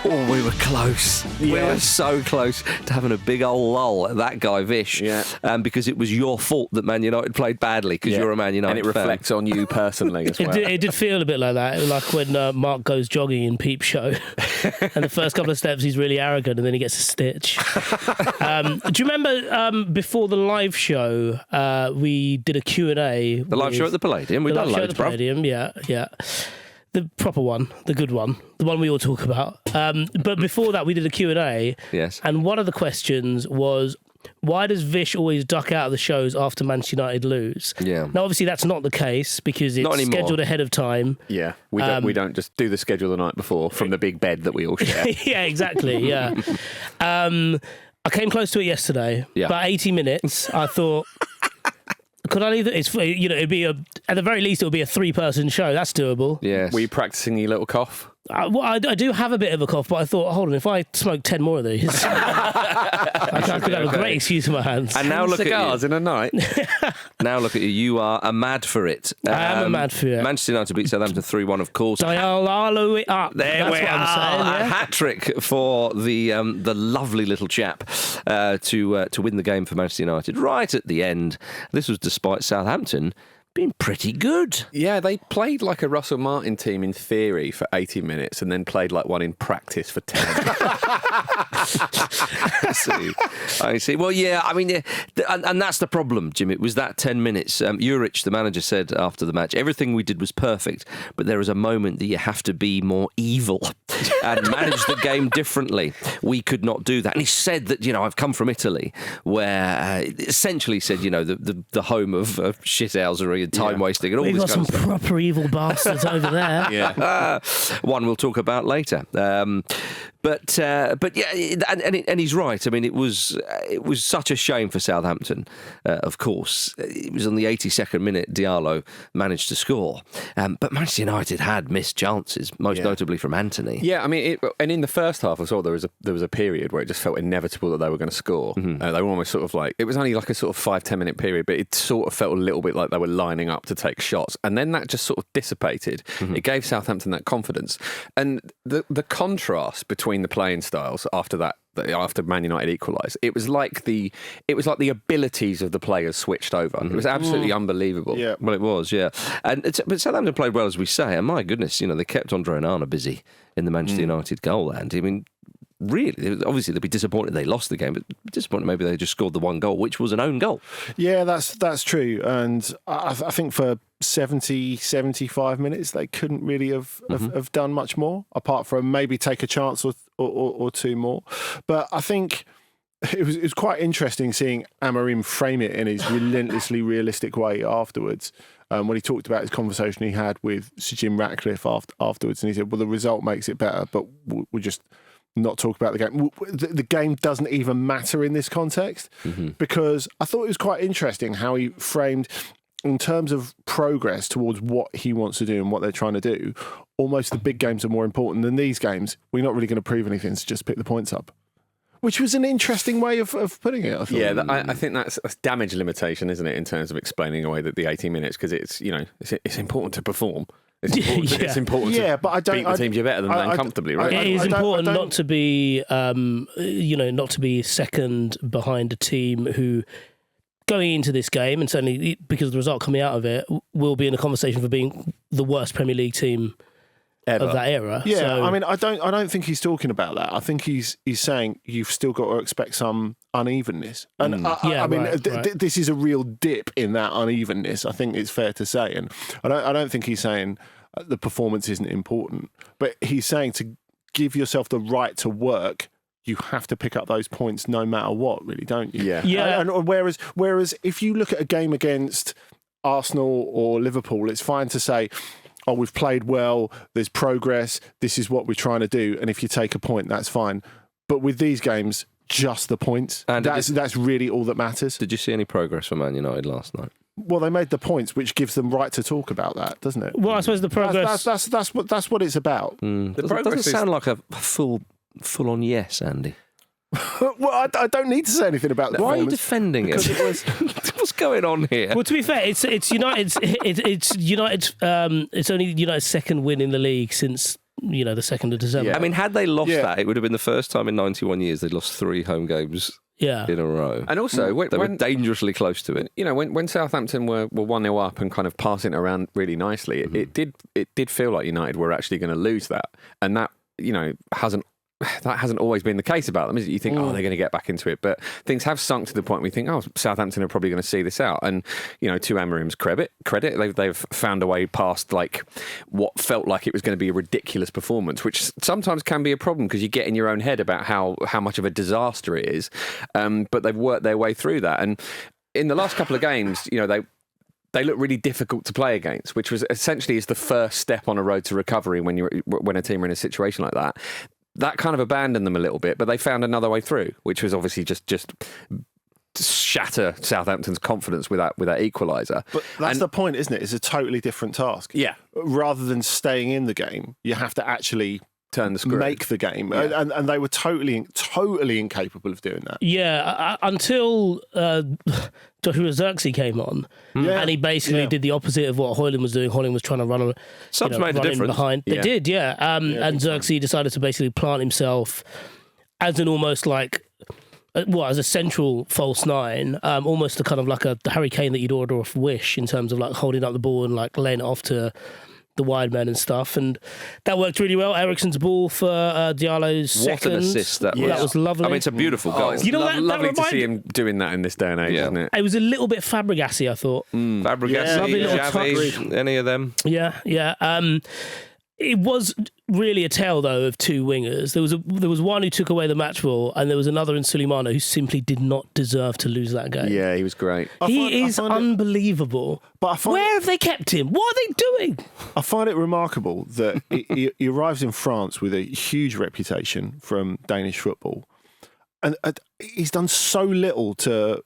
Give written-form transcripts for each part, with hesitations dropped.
Oh, we were close. Yeah. We were so close to having a big old lull at that guy, Vish. Yeah. Because it was your fault that Man United played badly, because you're a Man United fan. And it reflects on you personally as well. It did feel a bit like that, like when Mark goes jogging in Peep Show, and the first couple of steps he's really arrogant, and then he gets a stitch. Do you remember before the live show, we did a Q&A? The live show at the Palladium? We've done loads, bro. Palladium, yeah. The proper one, the good one, the one we all talk about. But before that, we did a Q&A. Yes. And one of the questions was, why does Vish always duck out of the shows after Manchester United lose? Yeah. Now, obviously, that's not the case because it's scheduled ahead of time. Yeah, we don't just do the schedule the night before from the big bed that we all share. Yeah, exactly, yeah. I came close to it yesterday. Yeah. About 80 minutes, I thought... Could I leave it? It's, it'd be at the very least, it would be a 3-person show. That's doable. Yes. Were you practicing your little cough? Well, I do have a bit of a cough, but I thought, hold on, if I smoke 10 more of these, I could have a great excuse in my hands. And now look cigars at in a night. Now look at you. You are a mad for it. I am a mad for it. Manchester United beat Southampton 3-1, of course. Diallo it up. There That's we what are. I'm saying, yeah? A hat-trick for the lovely little chap to win the game for Manchester United right at the end. This was despite Southampton being pretty good. Yeah, they played like a Russell Martin team in theory for 80 minutes and then played like one in practice for 10. I see. Well, yeah, I mean, and that's the problem, Jim. It was that 10 minutes. Juric, the manager, said after the match, everything we did was perfect, but there is a moment that you have to be more evil and manage the game differently. We could not do that. And he said that, I've come from Italy, where essentially said, the home of shithousery and time wasting and all We've this got kind some of stuff. proper evil bastards over there. Yeah. One we'll talk about later. But yeah, and he's right. I mean, it was such a shame for Southampton. Of course, it was on the 82nd minute Diallo managed to score, but Manchester United had missed chances, most notably from Antony. Yeah, I mean, and in the first half, I saw there was a period where it just felt inevitable that they were going to score. Mm-hmm. They were almost sort of like, it was only like a sort of 5-10 minute period, but it sort of felt a little bit like they were lining up to take shots, and then that just sort of dissipated. Mm-hmm. It gave Southampton that confidence, and the contrast between the playing styles after Man United equalised, it was like the abilities of the players switched over. Mm-hmm. It was absolutely unbelievable. Yeah, well, it was. Yeah, but Southampton played well, as we say, and my goodness, they kept Andre Onana busy in the Manchester United goal. And I mean, really, obviously they'd be disappointed they lost the game, but disappointed maybe they just scored the one goal, which was an own goal. Yeah, that's true. And I think for 70, 75 minutes, they couldn't really have done much more, apart from maybe take a chance or two more. But I think it was quite interesting seeing Amorim frame it in his relentlessly realistic way afterwards. When he talked about his conversation he had with Sir Jim Ratcliffe afterwards, and he said, well, the result makes it better, but we'll just not talk about the game. The game doesn't even matter in this context, because I thought it was quite interesting how he framed, in terms of progress towards what he wants to do and what they're trying to do, almost the big games are more important than these games. We're not really going to prove anything, so just pick the points up. Which was an interesting way of putting it, I thought. Yeah, I think that's damage limitation, isn't it, in terms of explaining away the 80 minutes, because it's important to perform. It's important to beat the teams you're better than comfortably, right? It is important not to be, not to be second behind a team who, going into this game, and certainly because of the result coming out of it, will be in a conversation for being the worst Premier League team ever of that era. Yeah, so, I mean, I don't think he's talking about that. I think he's saying you've still got to expect some unevenness, and this is a real dip in that unevenness. I think it's fair to say, and I don't think he's saying the performance isn't important, but he's saying to give yourself the right to work, you have to pick up those points no matter what, really, don't you? Yeah. And whereas if you look at a game against Arsenal or Liverpool, it's fine to say, oh, we've played well, there's progress, this is what we're trying to do, and if you take a point, that's fine. But with these games, just the points. And that's really all that matters. Did you see any progress from Man United last night? Well, they made the points, which gives them right to talk about that, doesn't it? Well, I suppose the progress... That's what it's about. The progress doesn't sound like a full-on yes, Andy. Well, I don't need to say anything about that. Why are you defending it? What's going on here? Well, to be fair, it's United's it's only United's second win in the league since the 2nd of December. I mean, had they lost that, it would have been the first time in 91 years they'd lost 3 home games in a row. And also, they were dangerously close to it. When Southampton were 1-0 up and kind of passing it around really nicely, it did feel like United were actually going to lose that, and that hasn't always been the case about them, is it? You think, they're going to get back into it, but things have sunk to the point where you think, Southampton are probably going to see this out. And to Amarim's credit, they've found a way past like what felt like it was going to be a ridiculous performance, which sometimes can be a problem because you get in your own head about how much of a disaster it is. But they've worked their way through that, and in the last couple of games, they look really difficult to play against, which was essentially is the first step on a road to recovery when a team are in a situation like that. That kind of abandoned them a little bit, but they found another way through, which was obviously just shatter Southampton's confidence with that equaliser. But that's the point, isn't it? It's a totally different task. Yeah. Rather than staying in the game, you have to actually turn the screw, make the game, and they were totally incapable of doing that. Yeah, until Joshua Zirkzee came on, and he basically did the opposite of what Haaland was doing. Haaland was trying to run Subs made the difference behind. They did, and Zirkzee decided to basically plant himself as an almost like. As a central false nine, almost a kind of like a Harry Kane that you'd order off Wish in terms of like holding up the ball and like laying it off to the wide men and stuff, and that worked really well. Eriksen's ball for Diallo's second. What an assist that was. That was lovely. I mean, it's a beautiful goal. It's lovely to see him doing that in this day and age, isn't it? It was a little bit Fabregas-y, I thought. Fabregas, Xavi, any of them. Yeah. It was really a tale, though, of two wingers. There was one who took away the match ball, and there was another in Suleimana who simply did not deserve to lose that game. Yeah, he was great. He is unbelievable. Where have they kept him? What are they doing? I find it remarkable that he arrives in France with a huge reputation from Danish football, and he's done so little to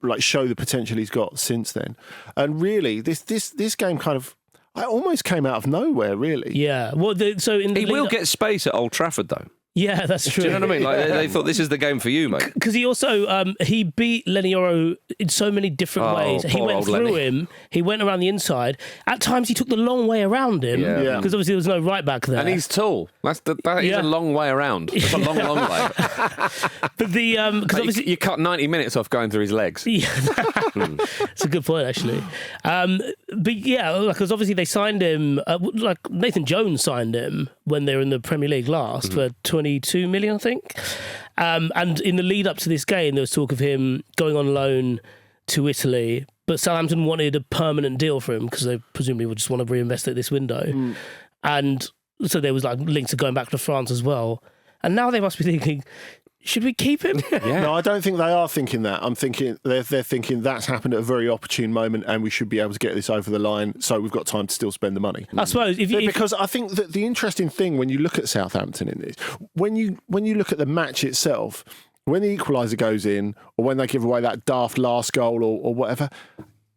like show the potential he's got since then. And really, this game kind of. I almost came out of nowhere, really. Yeah. Well, he will get space at Old Trafford, though. Yeah, that's true. Do you know what I mean? Like they thought this is the game for you, mate. Because he also he beat Lenny Yoro in so many different ways. He went through him. He went around the inside. At times, he took the long way around him because obviously there was no right back there. And he's tall. That is a long way around. It's a long way. But because obviously you cut 90 minutes off going through his legs. Yeah. It's a good point, actually. But yeah, because obviously they signed him. Like Nathan Jones signed him when they were in the Premier League last for 22 million, I think. And in the lead up to this game, there was talk of him going on loan to Italy, but Southampton wanted a permanent deal for him because they presumably would just want to reinvest it this window. And so there was like links to going back to France as well. And now they must be thinking, should we keep him? No, I don't think they are thinking that. I'm thinking they're thinking that's happened at a very opportune moment, and we should be able to get this over the line. So we've got time to still spend the money. I suppose because I think that the interesting thing when you look at Southampton in this, when you look at the match itself, when the equaliser goes in, or when they give away that daft last goal or whatever,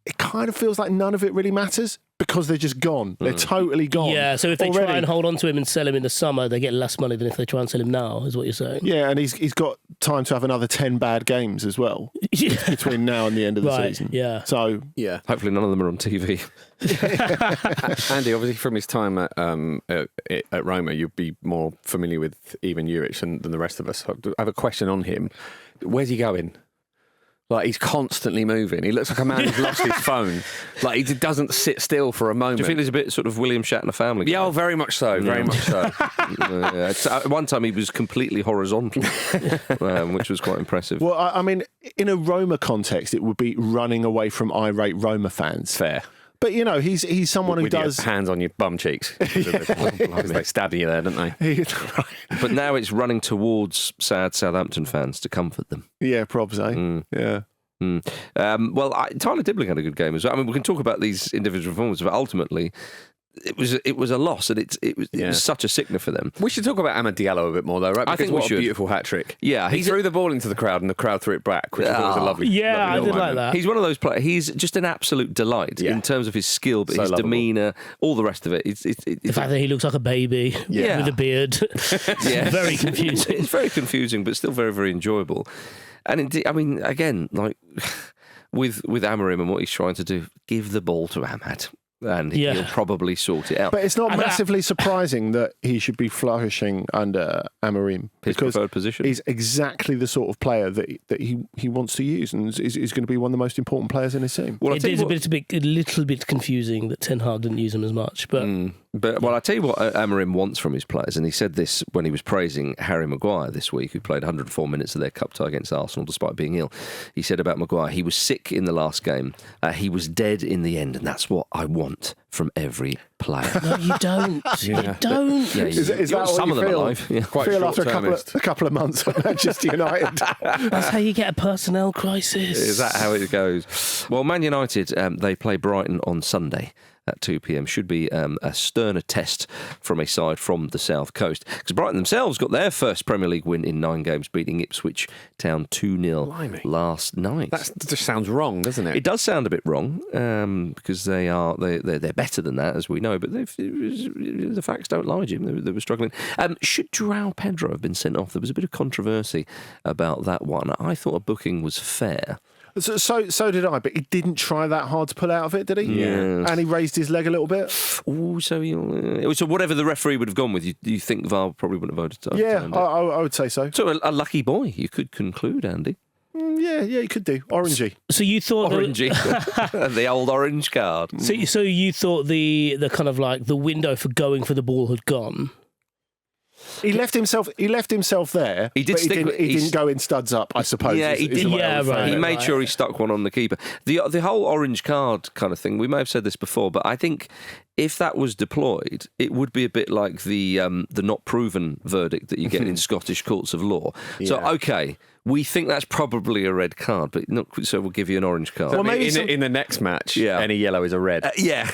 it kind of feels like none of it really matters. Because they're just gone. They're totally gone. Yeah, so if they try and hold on to him and sell him in the summer, they get less money than if they try and sell him now, is what you're saying. Yeah, and he's got time to have another 10 bad games as well between now and the end of the season. Yeah. So, yeah. Hopefully none of them are on TV. Andy, obviously from his time at Roma, you'd be more familiar with Ivan Juric than the rest of us. I have a question on him. Where's he going? Like, he's constantly moving. He looks like a man who's lost his phone. Like, he doesn't sit still for a moment. Do you feel he's a bit sort of William Shatner family guy? Yeah, very much so. Very much so. At one time, he was completely horizontal, which was quite impressive. Well, I mean, in a Roma context, it would be running away from irate Roma fans. Fair. But, you know, he's someone who does... With your hands on your bum cheeks. Because they stab you there, don't they? But now it's running towards sad Southampton fans to comfort them. Yeah, probs, eh? Yeah. Well, Tyler Dibbling had a good game as well. I mean, we can talk about these individual performances, but ultimately... It was a loss, and it was such a sickener for them. We should talk about Amad Diallo a bit more, though, right? Because I think what we should. A beautiful hat trick. Yeah, he threw the ball into the crowd, and the crowd threw it back, which I thought was a lovely. Yeah, lovely I did like that. He's one of those players. He's just an absolute delight in terms of his skill, but his lovable. demeanour, all the rest of it. The fact that he looks like a baby with a beard. Yeah, very confusing. It's very confusing, but still very, very enjoyable. And indeed, I mean, again, like with Amarim and what he's trying to do, give the ball to Amad. and he'll probably sort it out. But it's not massively surprising that he should be flourishing under Amorim, His because preferred position. he's exactly the sort of player that he wants to use, and is going to be one of the most important players in his team. Well, it is a little bit confusing that Ten Hag didn't use him as much, but. But I tell you what Amorim wants from his players, and he said this when he was praising Harry Maguire this week, who played 104 minutes of their cup tie against Arsenal despite being ill. He said about Maguire, he was sick in the last game, he was dead in the end, and that's what I want from every player. No, you don't. You don't. Yeah, Is that what some you of them feel? alive. Yeah. Quite Feel after short-termist. a couple of months at Manchester United. That's how you get a personnel crisis. Is that how it goes? Well, Man United, they play Brighton on Sunday at 2 p.m. Should be a sterner test from a side from the South Coast. Because Brighton themselves got their first Premier League win in 9 games, beating Ipswich Town 2-0 last night. That just sounds wrong, doesn't it? It does sound a bit wrong, because they're better than that, as we know, but the facts don't lie, Jim. They were struggling. Should João Pedro have been sent off? There was a bit of controversy about that one. I thought a booking was fair. So did I, but he didn't try that hard to pull out of it, did he? Yeah. And he raised his leg a little bit. Oh, so whatever the referee would have gone with, you think VAR probably wouldn't have voted? Yeah, I would say so. So a lucky boy, you could conclude, Andy. Yeah, you could do. Orangey. So you thought Orangey, the old orange card. So you thought the kind of like the window for going for the ball had gone. He left himself there. He did but stick. He didn't go in studs up, I suppose. Yeah, he did. Right. He made sure he stuck one on the keeper. The whole orange card kind of thing. We may have said this before, but I think if that was deployed, it would be a bit like the not proven verdict that you get in Scottish courts of law. Yeah. So okay, we think that's probably a red card, but so we'll give you an orange card. Well, maybe in the next match, any yellow is a red. Yeah.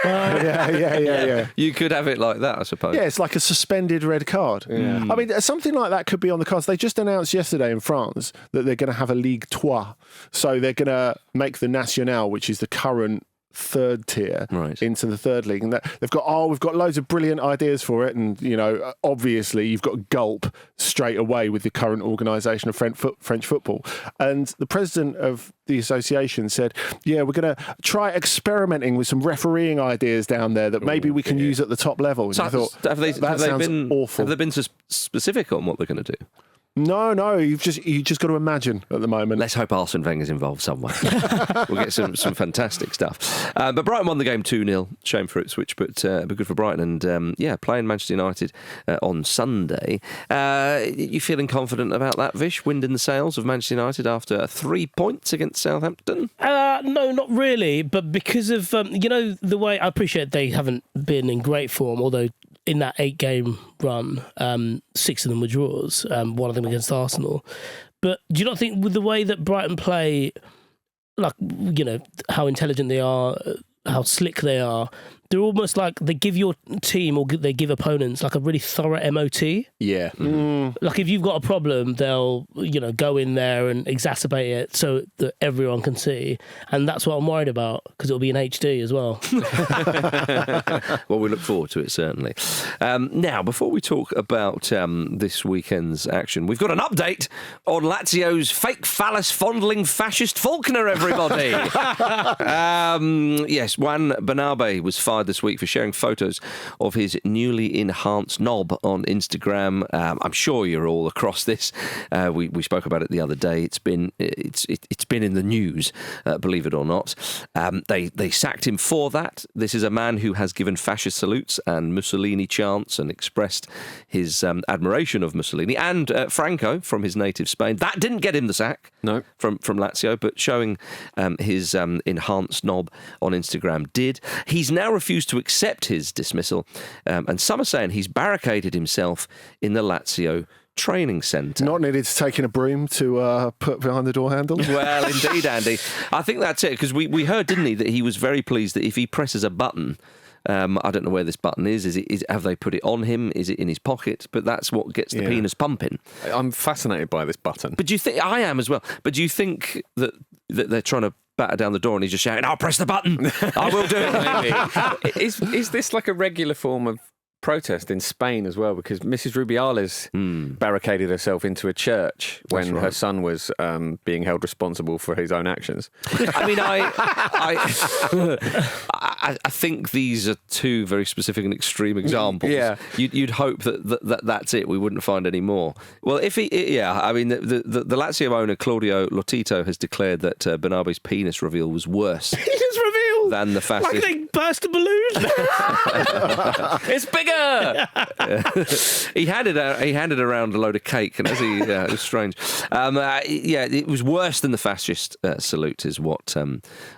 Yeah. You could have it like that, I suppose. Yeah, it's like a suspended red card. Yeah. I mean, something like that could be on the cards. They just announced yesterday in France that they're going to have a Ligue 3. So they're going to make the National, which is the current third tier, into the third league, and we've got loads of brilliant ideas for it, and obviously you've got gulp straight away with the current organisation of French football. And the president of the association said, we're going to try experimenting with some refereeing ideas down there that maybe we can use at the top level. And So I thought, have they been awful. Have they been specific on what they're going to do? No, you just got to imagine at the moment. Let's hope Arsene Wenger's involved somewhere. We'll get some fantastic stuff. But Brighton won the game 2-0. Shame for Ipswich, but good for Brighton. And playing Manchester United on Sunday. You feeling confident about that, Vish? Wind in the sails of Manchester United after 3 points against Southampton? No, not really. But because of the way, I appreciate they haven't been in great form, although in that 8-game run, 6 of them were draws, one of them against Arsenal. But do you not think with the way that Brighton play, like, how intelligent they are, how slick they are, they're almost like they give your team or they give opponents like a really thorough MOT. Yeah. Like if you've got a problem, they'll go in there and exacerbate it so that everyone can see. And that's what I'm worried about, because it'll be in HD as well. Well, we look forward to it, certainly. Now, before we talk about this weekend's action, we've got an update on Lazio's fake phallus fondling fascist falconer, everybody. Yes, Juan Bernabe was fired this week for sharing photos of his newly enhanced knob on Instagram. I'm sure you're all across this. We spoke about it the other day. It's been in the news, believe it or not. They sacked him for that. This is a man who has given fascist salutes and Mussolini chants and expressed his admiration of Mussolini and Franco from his native Spain. That didn't get him the sack. No, from Lazio, but showing his enhanced knob on Instagram did. He's now refused to accept his dismissal, and some are saying he's barricaded himself in the Lazio training centre. Not needed to take in a broom to put behind the door handle. Well, indeed, Andy. I think that's it, because we heard, didn't he, that he was very pleased that if he presses a button, I don't know where this button is. Have they put it on him? Is it in his pocket? But that's what gets the penis pumping. I'm fascinated by this button. But do you think I am as well? But do you think that they're trying to batter down the door and he's just shouting, "I'll press the button. I will do it." Is this like a regular form of protest in Spain as well, because Mrs. Rubiales barricaded herself into a church when her son was being held responsible for his own actions. I mean, I think these are two very specific and extreme examples. Yeah. You'd hope that that's it. We wouldn't find any more. Well, I mean, the Lazio owner Claudio Lotito has declared that Bernabe's penis reveal was worse than the fascist. Like they burst a balloon. It's bigger. He handed around a load of cake, and it was strange. It was worse than the fascist salute, is what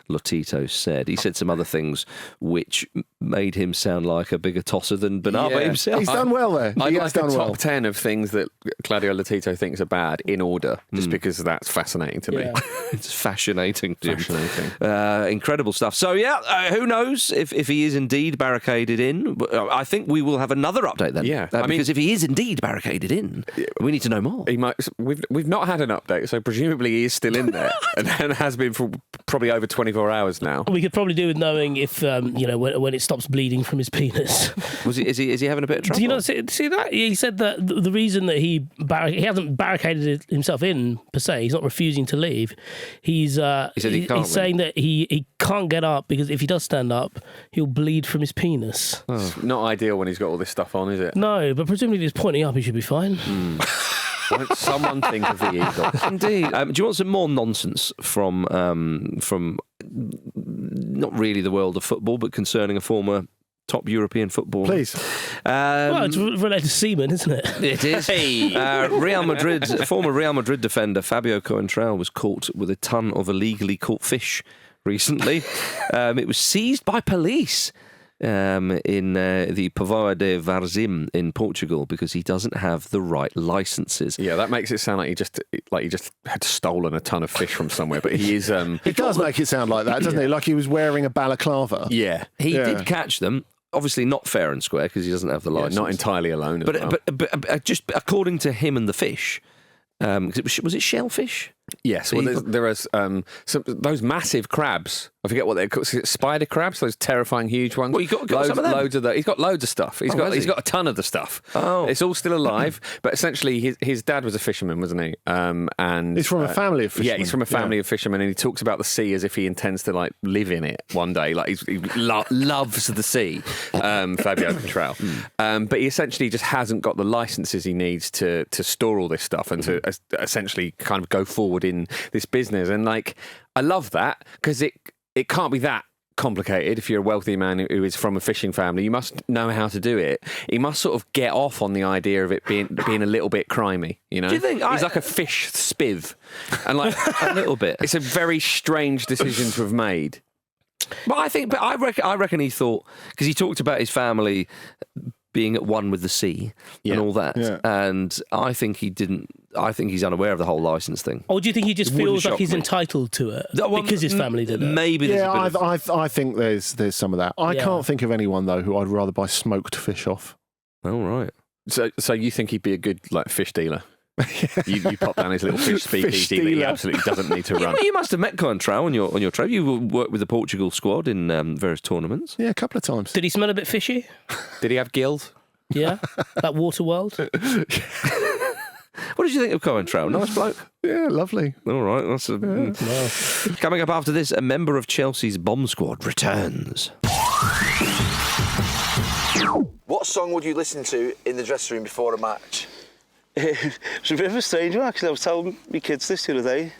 Lotito said. He said some other things which made him sound like a bigger tosser than Bernabe himself. He's done well there. I'd like a top 10 of things that Claudio Lotito thinks are bad in order, just because that's fascinating to me. It's fascinating, Jim. Fascinating. Incredible stuff. So, who knows if he is indeed barricaded in? I think we will have another update then. Yeah. Because if he is indeed barricaded in, we need to know more. He might. We've not had an update, so presumably he is still in there and has been for probably over 24 hours now. We could probably do with knowing if when it stops bleeding from his penis. Is he having a bit of trouble? Do you not see that? He said that the reason that he hasn't barricaded himself in per se, he's not refusing to leave. He's saying that he can't get up because if he does stand up, he'll bleed from his penis. It's not ideal when he's got all this stuff on, is it? No, but presumably if he's pointing up, he should be fine. Won't someone think of the eagle? Indeed. Do you want some more nonsense from not really the world of football, but concerning a former top European footballer? Please. Well, it's related to semen, isn't it? It is. Former Real Madrid defender Fabio Coentrao was caught with a ton of illegally caught fish recently. It was seized by police in the Povoa de Varzim in Portugal because he doesn't have the right licences. Yeah, that makes it sound like he just had stolen a ton of fish from somewhere, but he is. It does make it sound like that, doesn't it? Like he was wearing a balaclava. Yeah, he did catch them. Obviously not fair and square because he doesn't have the license. Not entirely alone. But just according to him and the fish, was it shellfish? Yes, well, there are some those massive crabs. I forget what they're called. Spider crabs, those terrifying huge ones. Well, you got some of them? Loads of that. He's got loads of stuff. He's got a ton of the stuff. Oh, it's all still alive. But essentially, his dad was a fisherman, wasn't he? And he's from a family of fishermen. Yeah, he's from a family of fishermen, and he talks about the sea as if he intends to live in it one day. Like he loves the sea. Fabio Contral. But he essentially just hasn't got the licenses he needs to store all this stuff and to essentially kind of go forward in this business. And I love that because it can't be that complicated. If you're a wealthy man who is from a fishing family, you must know how to do it. He must sort of get off on the idea of it being a little bit crimey, you know? Do you think he's like a fish spiv, and a little bit? It's a very strange decision to have made. But I reckon he thought, because he talked about his family being at one with the sea and all that, and I think he didn't. I think he's unaware of the whole licence thing. Or do you think he just feels like he's entitled to it because his family did it? Maybe. Yeah, I think there's some of that. I can't think of anyone though who I'd rather buy smoked fish off. Oh right. So you think he'd be a good fish dealer? you pop down his little fish speakeasy that he absolutely doesn't need to run. You must have met Coentrao on your trip. You worked with the Portugal squad in various tournaments. Yeah, a couple of times. Did he smell a bit fishy? Did he have gills? Yeah, that water world. What did you think of Coentrao? Nice bloke. Yeah, lovely. All right. That's Coming up after this, a member of Chelsea's bomb squad returns. What song would you listen to in the dressing room before a match? It's a bit of a strange one, actually. I was telling my kids this the other day.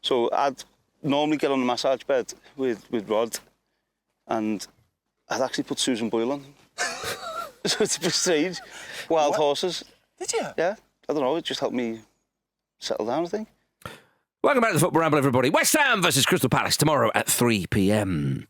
So I'd normally get on the massage bed with Rod, and I'd actually put Susan Boyle on. So it's a bit strange. Wild Horses. Did you? Yeah. I don't know, it just helped me settle down, I think. Welcome back to the Football Ramble, everybody. West Ham versus Crystal Palace tomorrow at 3 p.m.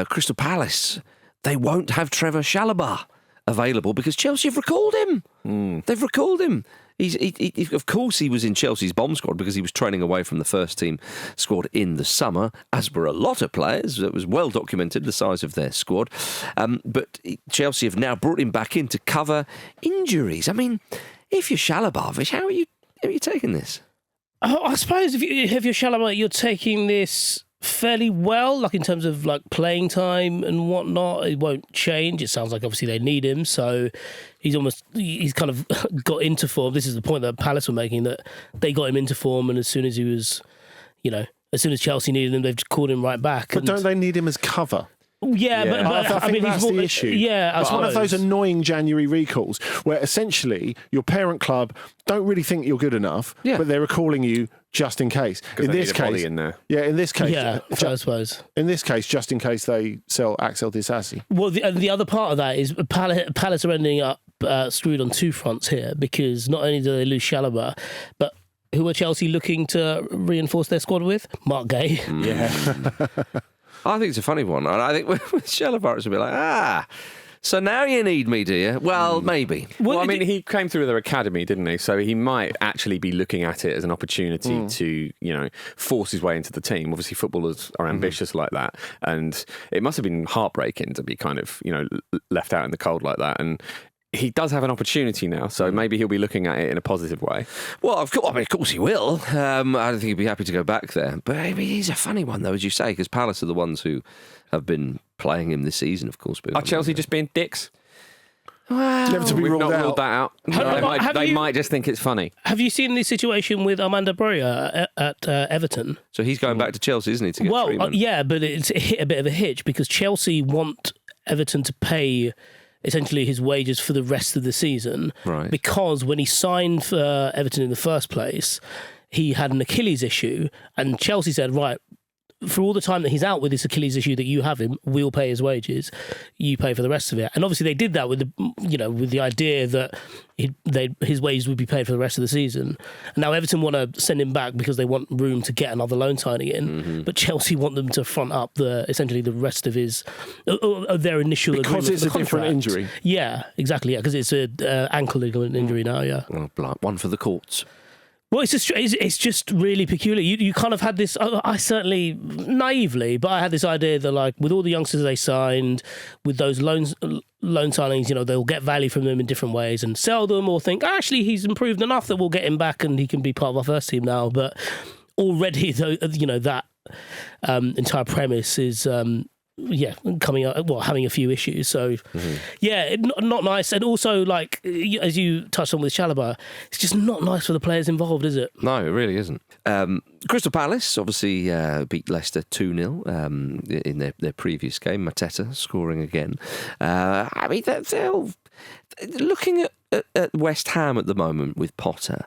Crystal Palace, they won't have Trevor Chalobah available because Chelsea have recalled him. They've recalled him. Of course, he was in Chelsea's bomb squad because he was training away from the first team squad in the summer, as were a lot of players. It was well documented, the size of their squad. But Chelsea have now brought him back in to cover injuries. I mean, if you're Chalobah, Vish, how are you taking this? I suppose if you're Chalobah, you're taking this fairly well, like in terms of like playing time and whatnot. It won't change. It sounds like obviously they need him, so he's kind of got into form. This is the point that Palace were making, that they got him into form, and as soon as he was, as soon as Chelsea needed him, they've just called him right back. But don't they need him as cover? Yeah, Yeah. but I think that's he's the issue. Yeah, It's one of those suppose. annoying January recalls where essentially your parent club don't really think you're good enough, Yeah. but they're recalling you just in case. In they this need a body case, in there. yeah, in this case, Yeah, I suppose. in this case, just in case they sell Axel Disasi. Well, the other part of that is Palace are ending up screwed on two fronts here, because not only do they lose Chalobah, but who are Chelsea looking to reinforce their squad with? Mark Gay. Yeah. I think it's a funny one. And I think with Chalobah, it's a bit like, so now you need me, do you? Well, maybe. Well, I mean, he came through their academy, didn't he? So he might actually be looking at it as an opportunity to, force his way into the team. Obviously, footballers are ambitious like that. And it must have been heartbreaking to be kind of, left out in the cold like that. And he does have an opportunity now, so maybe he'll be looking at it in a positive way. Well, of course he will. I don't think he'd be happy to go back there. But I mean, he's a funny one, though, as you say, because Palace are the ones who have been playing him this season, of course. Are Chelsea just being dicks? Never to be We've ruled not out. ruled that out. Have They you- might just think it's funny. Have you seen the situation with Amad Diallo at Everton? So he's going back to Chelsea, isn't he, to get Well, treatment? yeah, but it's hit a bit of a hitch because Chelsea want Everton to pay essentially his wages for the rest of the season. Right. Because when he signed for Everton in the first place, he had an Achilles issue, and Chelsea said, right, for all the time that he's out with this Achilles issue that you have him, we'll pay his wages. You pay for the rest of it. And obviously they did that with the idea that his wages would be paid for the rest of the season. And now Everton want to send him back because they want room to get another loan signing in. But Chelsea want them to front up essentially the rest of their initial Because agreement it's for a the different contract. injury. Yeah, exactly. Yeah, because it's an ankle ligament injury now. Yeah. Well, one for the courts. Well, it's just really peculiar. You kind of had this. I certainly naively, but I had this idea that like with all the youngsters they signed, with those loan signings, they'll get value from them in different ways and sell them, or think actually he's improved enough that we'll get him back and he can be part of our first team now. But already, though, that entire premise is. Coming up, having a few issues. So, not nice. And also, like, as you touched on with Chalobah, it's just not nice for the players involved, is it? No, it really isn't. Crystal Palace obviously beat Leicester 2-0 in their previous game. Mateta scoring again. I mean, they're looking at West Ham at the moment with Potter.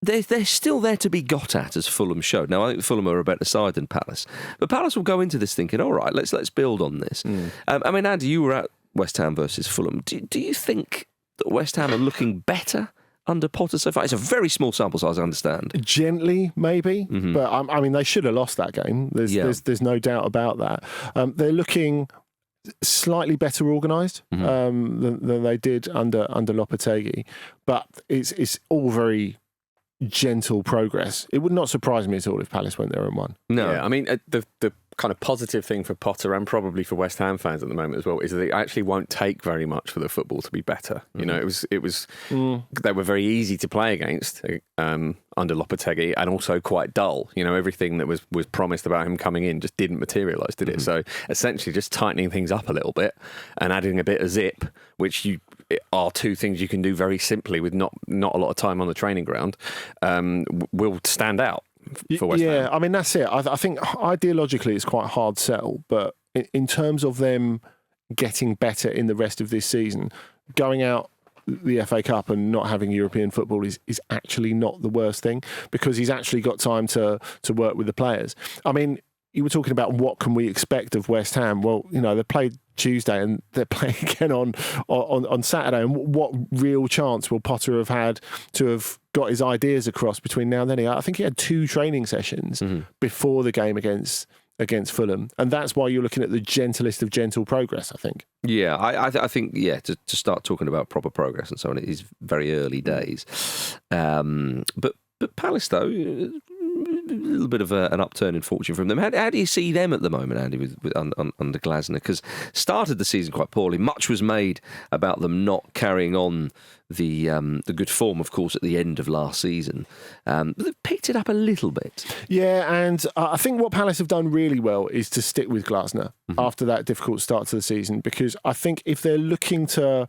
They're still there to be got at, as Fulham showed. Now, I think Fulham are a better side than Palace. But Palace will go into this thinking, all right, let's build on this. I mean, Andy, you were at West Ham versus Fulham. Do you think that West Ham are looking better under Potter so far? It's a very small sample size, I understand. Gently, maybe, but I mean, they should have lost that game. There's no doubt about that. They're looking slightly better organised than they did under Lopetegui, but it's all very gentle progress. It would not surprise me at all if Palace went there and won. No. Yeah, I mean, the kind of positive thing for Potter and probably for West Ham fans at the moment as well is that it actually won't take very much for the football to be better. It was they were very easy to play against under Lopetegui, and also quite dull. Everything that was promised about him coming in just didn't materialise, did it? So essentially just tightening things up a little bit and adding a bit of zip, which are two things you can do very simply with not a lot of time on the training ground, will stand out for West Ham. Yeah, I mean, that's it. I think ideologically it's quite a hard sell, but in terms of them getting better in the rest of this season, going out the FA Cup and not having European football is actually not the worst thing, because he's actually got time to work with the players. I mean, you were talking about what can we expect of West Ham. Well, they played Tuesday and they're playing again on Saturday. And what real chance will Potter have had to have got his ideas across between now and then? I think he had 2 training sessions before the game against Fulham, and that's why you're looking at the gentlest of gentle progress, I think. Yeah, I think, to start talking about proper progress and so on, it is very early days. But Palace, though, little bit of an upturn in fortune from them. How do you see them at the moment, Andy, under Glasner? Because started the season quite poorly. Much was made about them not carrying on the good form, of course, at the end of last season. But they've picked it up a little bit. Yeah, and I think what Palace have done really well is to stick with Glasner after that difficult start to the season, because I think if they're looking to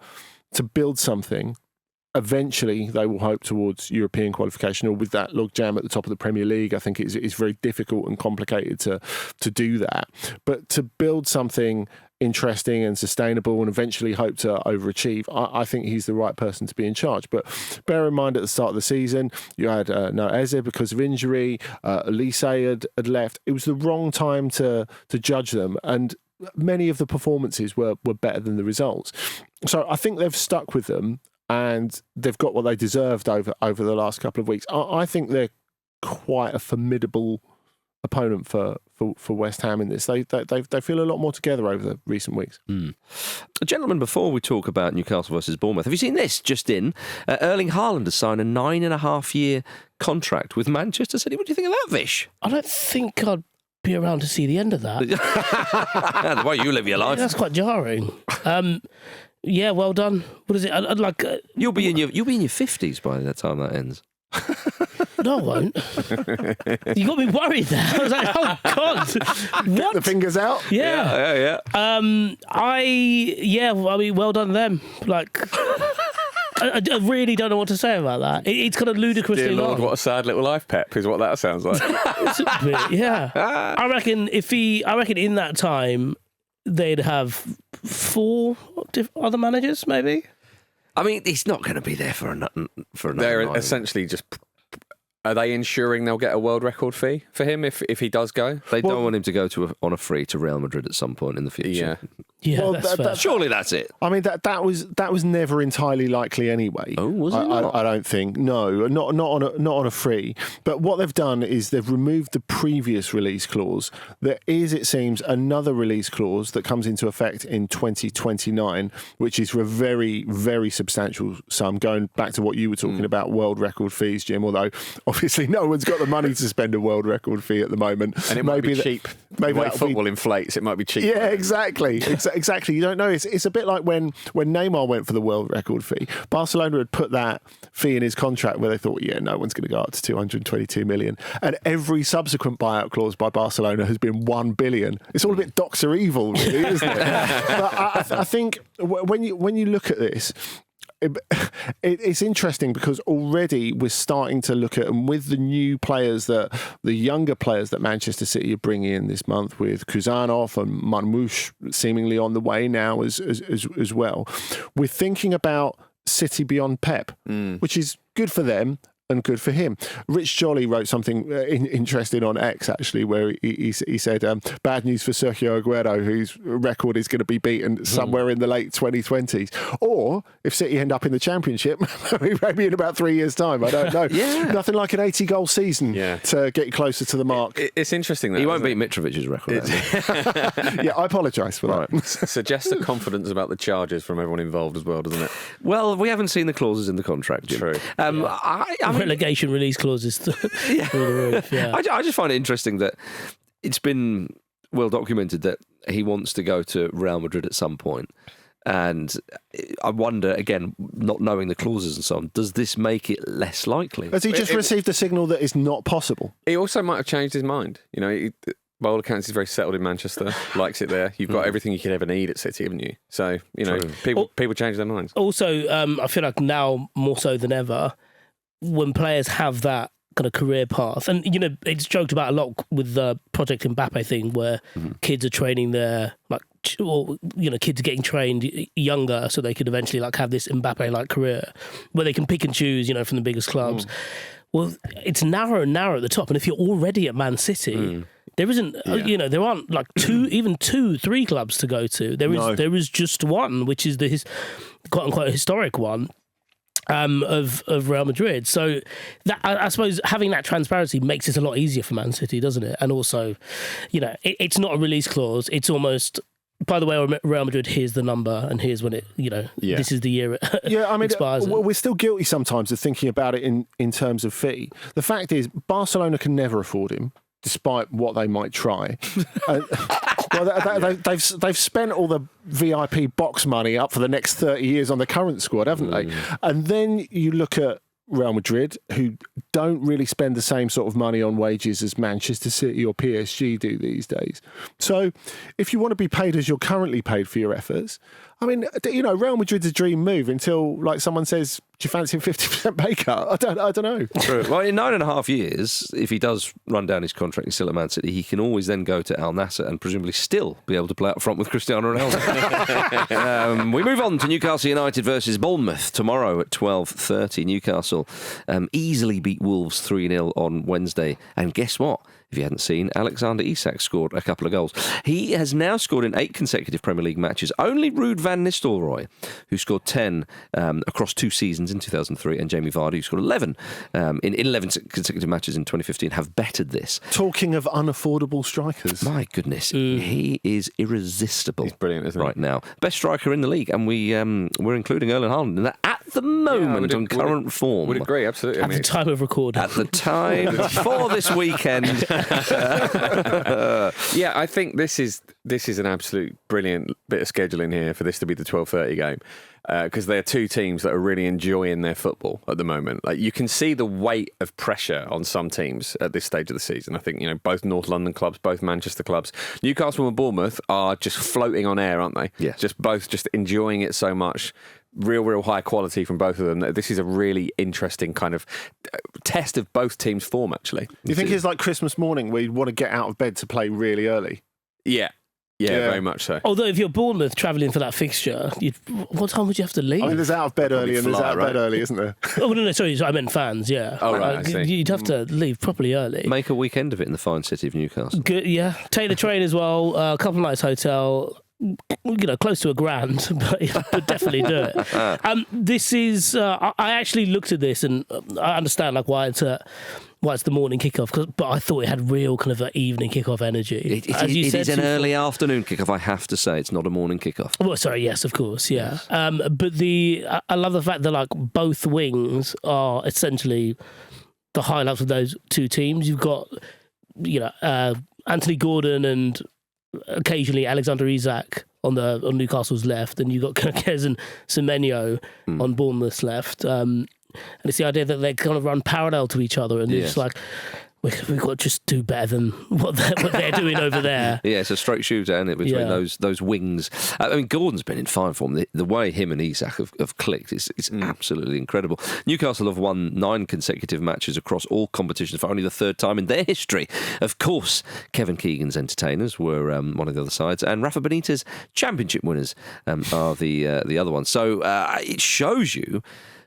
build something, eventually they will hope towards European qualification, or with that logjam at the top of the Premier League, I think it's very difficult and complicated to do that. But to build something interesting and sustainable and eventually hope to overachieve, I think he's the right person to be in charge. But bear in mind, at the start of the season, you had no Eze because of injury, Elise had left. It was the wrong time to judge them, and many of the performances were better than the results. So I think they've stuck with them, and they've got what they deserved over the last couple of weeks. I think they're quite a formidable opponent for West Ham in this. They feel a lot more together over the recent weeks. Gentlemen, before we talk about Newcastle versus Bournemouth, have you seen this just in? Erling Haaland has signed a 9.5-year contract with Manchester City. What do you think of that, Vish? I don't think I'd be around to see the end of that. The way you live your life. That's quite jarring. Yeah, well done. What is it? I'd like. You'll be in your 50s by the time that ends. No, I won't. You got me worried there. I was like, oh God, what? Get the fingers out. Yeah. I mean, well done them. Like, I really don't know what to say about that. It's kind of ludicrously Dear Lord, long. what a sad little life, Pep, is what that sounds like. It's a bit, yeah. I reckon in that time they'd have 4 other managers, maybe. I mean, he's not going to be there for another. They're essentially just. Are they ensuring they'll get a world record fee for him if he does go? They don't want him to go on a free to Real Madrid at some point in the future. Yeah, Well, that's fair. Surely that's it. I mean, that was never entirely likely anyway. Oh, was it not? I don't think. No, not on a free. But what they've done is they've removed the previous release clause. There is, it seems, another release clause that comes into effect in 2029, which is for a very, very substantial sum. Going back to what you were talking about, world record fees, Jim. Although obviously no one's got the money to spend a world record fee at the moment, And it might be cheap. Maybe the way that'll be- football inflates, it might be cheap. Yeah, exactly. Exactly. You don't know. It's a bit like when Neymar went for the world record fee. Barcelona had put that fee in his contract where they thought, yeah, no one's going to go up to 222 million. And every subsequent buyout clause by Barcelona has been 1 billion. It's all a bit Doctor Evil, really, isn't it? But I think when you look at this, it's interesting because already we're starting to look at, and with the younger players that Manchester City are bringing in this month, with Kuzanov and Marmoush seemingly on the way now as well, we're thinking about City beyond Pep, which is good for them and good for him. Rich Jolly wrote something interesting on X, actually, where he said, bad news for Sergio Aguero, whose record is going to be beaten somewhere in the late 2020s. Or, if City end up in the Championship, maybe in about 3 years' time, I don't know. Nothing like an 80-goal season to get you closer to the mark. It's interesting that He won't beat Mitrovic's record. Yeah, I apologise for that. Suggests a confidence about the charges from everyone involved as well, doesn't it? Well, we haven't seen the clauses in the contract, Jim. True. I mean, Relegation release clauses through the roof. Yeah. I just find it interesting that it's been well documented that he wants to go to Real Madrid at some point. And I wonder, again, not knowing the clauses and so on, does this make it less likely? Has he just received a signal that is not possible? He also might have changed his mind. You know, by all accounts, he's very settled in Manchester, likes it there. You've got everything you could ever need at City, haven't you? So, you know, people change their minds. Also, I feel like now more so than ever, when players have that kind of career path, and you know, it's joked about a lot with the Project Mbappe thing, where kids are training their or you know, kids are getting trained younger so they could eventually like have this Mbappe-like career where they can pick and choose, you know, from the biggest clubs. Well, it's narrow and narrow at the top, and if you're already at Man City. There isn't, you know, there aren't like 3 clubs to go to. There is just one, which is the quote unquote historic one. Of Real Madrid. So that, I suppose having that transparency makes it a lot easier for Man City, doesn't it? And also, you know, it's not a release clause. It's almost by the way, Real Madrid, here's the number, and here's when it, this is the year it expires. We're still guilty sometimes of thinking about it in terms of fee. The fact is, Barcelona can never afford him, despite what they might try. They've spent all the VIP box money up for the next 30 years on the current squad, haven't they? And then you look at Real Madrid, who don't really spend the same sort of money on wages as Manchester City or PSG do these days. So if you want to be paid as you're currently paid for your efforts, I mean, Real Madrid's a dream move until someone says, do you fancy a 50% pay cut? I don't know. True. Well, in 9.5 years, if he does run down his contract and still at Man City, he can always then go to Al Nassr and presumably still be able to play up front with Cristiano Ronaldo. We move on to Newcastle United versus Bournemouth tomorrow at 12:30. Newcastle easily beat Wolves 3-0 on Wednesday. And guess what? If you hadn't seen, Alexander Isak scored a couple of goals. He has now scored in 8 consecutive Premier League matches. Only Ruud van Nistelrooy, who scored 10 across 2 seasons in 2003, and Jamie Vardy, who scored 11 in 11 consecutive matches in 2015, have bettered this. Talking of unaffordable strikers. My goodness, he is irresistible. He's brilliant, isn't he? Right now. Best striker in the league, and we're including Erling Haaland in that at the moment on current form. Would agree, absolutely. At the time of recording. At the time for this weekend. Yeah, I think this is an absolute brilliant bit of scheduling here for this to be the 12:30 game, because they're two teams that are really enjoying their football at the moment. Like, you can see the weight of pressure on some teams at this stage of the season. I think both North London clubs, both Manchester clubs, Newcastle and Bournemouth are just floating on air, aren't they? Yeah. Just enjoying it so much. Real high quality from both of them. This is a really interesting kind of test of both teams' form, actually. Do you think it's like Christmas morning where you want to get out of bed to play really early? Yeah, very much so. Although if you're Bournemouth travelling for that fixture, what time would you have to leave? I mean, there's out of bed early and there's out of bed early, isn't there? Oh, no, sorry, I meant fans, yeah. Oh, right, I see. You'd have to leave properly early. Make a weekend of it in the fine city of Newcastle. Good, yeah. Take the train as well, a couple of nights hotel, close to £1,000, but definitely do it. This is, I actually looked at this and I understand why it's the morning kickoff, but I thought it had real kind of an evening kickoff energy. It is an early afternoon kickoff, I have to say. It's not a morning kickoff. Well, sorry, yes, of course, yeah. But I love the fact that both wings are essentially the highlights of those two teams. You've got, Anthony Gordon and occasionally Alexander Isak on Newcastle's left, and you've got Kirkez and Semenyo on Bournemouth's left. And it's the idea that they kind of run parallel to each other, and it's like, we've got to just do better than what they're doing over there. Yeah, it's a straight shootout, isn't it, between those wings. I mean, Gordon's been in fine form. The way him and Isak have clicked, it's absolutely incredible. Newcastle have won 9 consecutive matches across all competitions for only the 3rd time in their history. Of course, Kevin Keegan's entertainers were one of the other sides, and Rafa Benitez's championship winners are the other one. So it shows you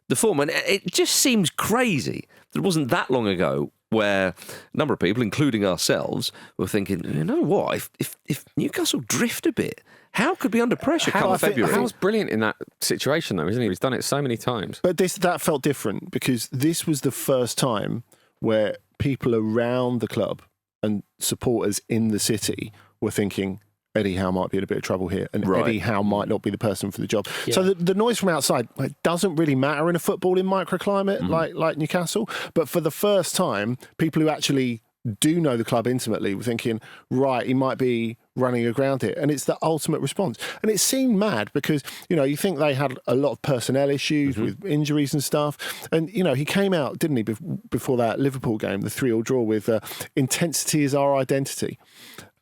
the form, and it just seems crazy that it wasn't that long ago where a number of people, including ourselves, were thinking, you know what, if Newcastle drift a bit, how could be under pressure come February? Hal's brilliant in that situation, though, isn't he? He's done it so many times. But that felt different because this was the first time where people around the club and supporters in the city were thinking, Eddie Howe might be in a bit of trouble here, and Eddie Howe might not be the person for the job. Yeah. So the noise from outside doesn't really matter in a footballing microclimate like Newcastle. But for the first time, people who actually do know the club intimately were thinking, right, he might be running aground here. And it's the ultimate response. And it seemed mad because, you think they had a lot of personnel issues with injuries and stuff. And, he came out, didn't he, before that Liverpool game, the 3-3 draw with intensity is our identity.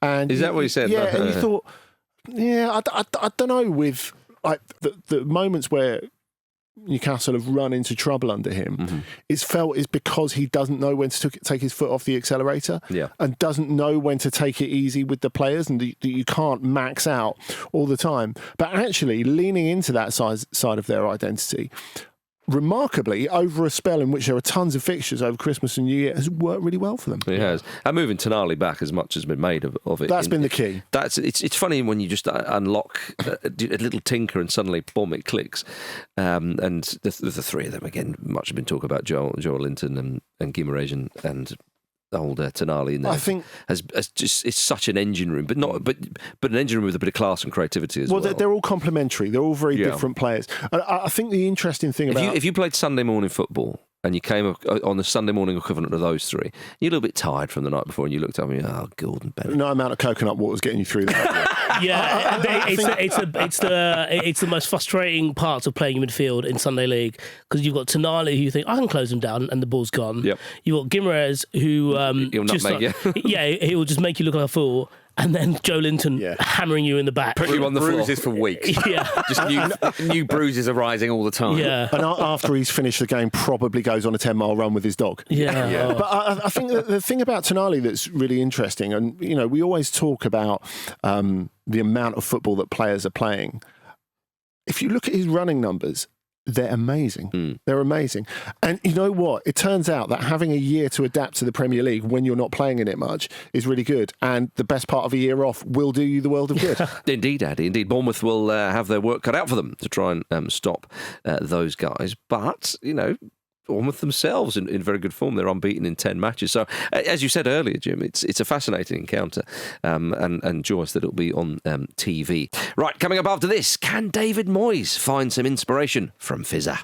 And is that what he said? Yeah, and you thought, I don't know, with the moments where Newcastle have run into trouble under him, it's because he doesn't know when to take his foot off the accelerator and doesn't know when to take it easy with the players, and that you can't max out all the time. But actually leaning into that side of their identity, remarkably, over a spell in which there are tons of fixtures over Christmas and New Year, has worked really well for them. It has. And moving Tonali back, as much has been made of it. That's been the key. It's funny when you just unlock a little tinker and suddenly, boom, it clicks. And the 3 of them, again, much has been talked about, Joel Linton and Guimaraes and old Tonali in there. I think has just it's such an engine room, but an engine room with a bit of class and creativity as well. Well, they're all complementary. They're all very different players. And I think the interesting thing if you played Sunday morning football and you came up on the Sunday morning equivalent of those three, you're a little bit tired from the night before, and you looked up and you Gordon Bennett. No amount of coconut water is getting you through that. It's the most frustrating parts of playing in midfield in Sunday League, because you've got Tonali, who you think I can close him down and the ball's gone. Yep. You've got Guimaraes, who he'll just nutmeg you. he will just make you look like a fool. And then Joe Linton hammering you in the back. Put you on the bruises for weeks. Yeah. Just new bruises arising all the time. Yeah. And after he's finished the game, probably goes on a 10-mile run with his dog. Yeah. But I think that the thing about Tonali that's really interesting, and we always talk about the amount of football that players are playing. If you look at his running numbers, they're amazing. They're amazing. And you know what? It turns out that having a year to adapt to the Premier League when you're not playing in it much is really good. And the best part of a year off will do you the world of good. Indeed, Addy. Indeed. Bournemouth will have their work cut out for them to try and stop those guys. But, Bournemouth themselves in very good form. They're unbeaten in 10 matches. So, as you said earlier, Jim, it's a fascinating encounter, and joyous that it'll be on TV. Right, coming up after this, can David Moyes find some inspiration from Fizzer?